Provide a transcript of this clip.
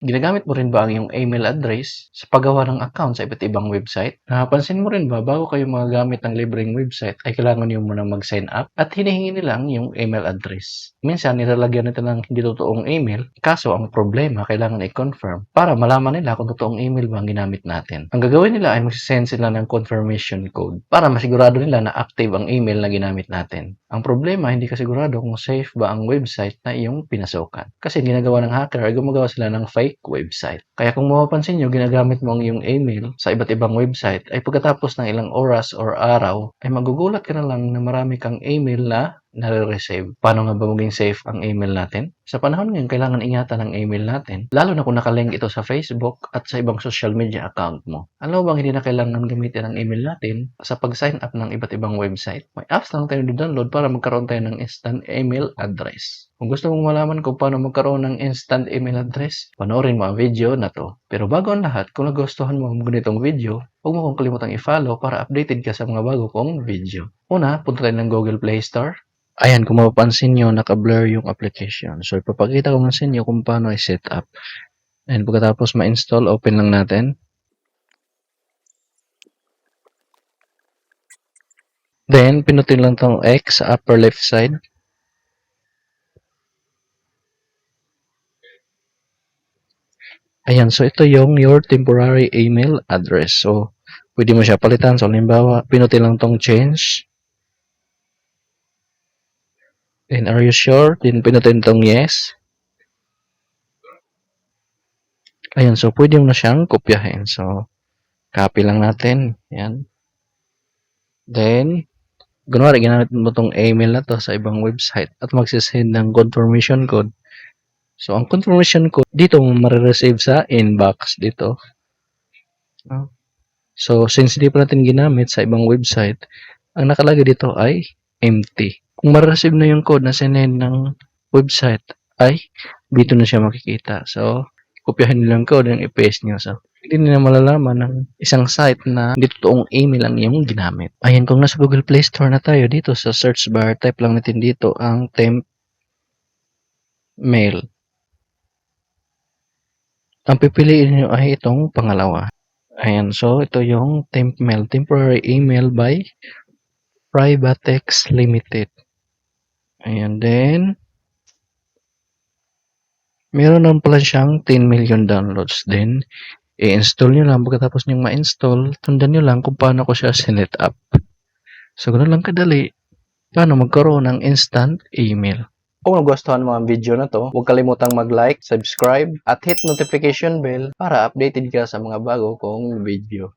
Ginagamit mo rin ba ang iyong email address sa paggawa ng account sa iba't ibang website? Napapansin mo rin ba bago kayo magagamit ng libreng website ay kailangan niyo munang mag-sign up at hinihingi nila ang iyong email address. Minsan nilalagyan nila ng hindi totoong email, kaso ang problema kailangan i-confirm para malaman nila kung totoong email ba ang ginamit natin. Ang gagawin nila ay mag-send sila ng confirmation code para masigurado nila na active ang email na ginamit natin. Ang problema, hindi ka sigurado kung safe ba ang website na iyong pinasukan. Kasi ginagawa ng hacker ay gumagawa sila ng fake website. Kaya kung mapapansin nyo, ginagamit mo ang iyong email sa iba't ibang website, ay pagkatapos ng ilang oras or araw, ay magugulat ka na lang na marami kang email na nare-receive. Paano nga ba maging safe ang email natin? Sa panahon ngayon, kailangan ingatan ang email natin, lalo na kung nakalink ito sa Facebook at sa ibang social media account mo. Alam mo bang hindi na kailangan gamitin ang email natin sa pag-sign up ng iba't ibang website? May apps lang tayo download para magkaroon tayo ng instant email address. Kung gusto mong malaman kung paano magkaroon ng instant email address, panoorin mo ang video na to. Pero bago ang lahat, kung nagustuhan mo ang ganitong video, huwag mo kong kalimutang i-follow para updated ka sa mga bago kong video. Una, punta tayo ng Google Play Store. Ayan, kung mapapansin nyo, naka-blur yung application. So, ipapakita ko na sa inyo kung paano i-set up. And pagkatapos ma-install, open lang natin. Then, pinutin lang tong X sa upper left side. Ayan, so ito yung your temporary email address. So, pwede mo siya palitan. So, halimbawa, pinutin lang tong change. Then, are you sure? Then, pinutin tong yes. Ayan, so pwede mo na siyang kopyahin. So, copy lang natin. Ayan. Then, kunwari, ginamit mo itong email na to sa ibang website at magsisend ng confirmation code. So, ang confirmation code, dito mo marireceive sa inbox dito. So, since hindi pa natin ginamit sa ibang website, ang nakalagay dito ay empty. Kung marireceive na yung code na sinend ng website, ay dito na siya makikita. So, kopyahin nyo lang code yung i-paste nyo. So, hindi nila malalaman ng isang site na hindi totoong email ang iyong ginamit. Ayan, kung nasa Google Play Store na tayo, dito sa search bar, type lang natin dito ang temp mail. Ang pipiliin nyo ay itong pangalawa. Ayan, so ito yung temp mail, temporary email by Privatex Limited. Ayan, then meron naman pala siyang 10 million downloads. Then, i-install nyo lang. Pagkatapos nyo ma-install, tundan nyo lang kung paano ko siya sinet up. So, ganoon lang kadali. Paano magkaroon ng instant email. Kung nagustuhan mo ang video na to, huwag kalimutang mag-like, subscribe, at hit notification bell para updated ka sa mga bago kong video.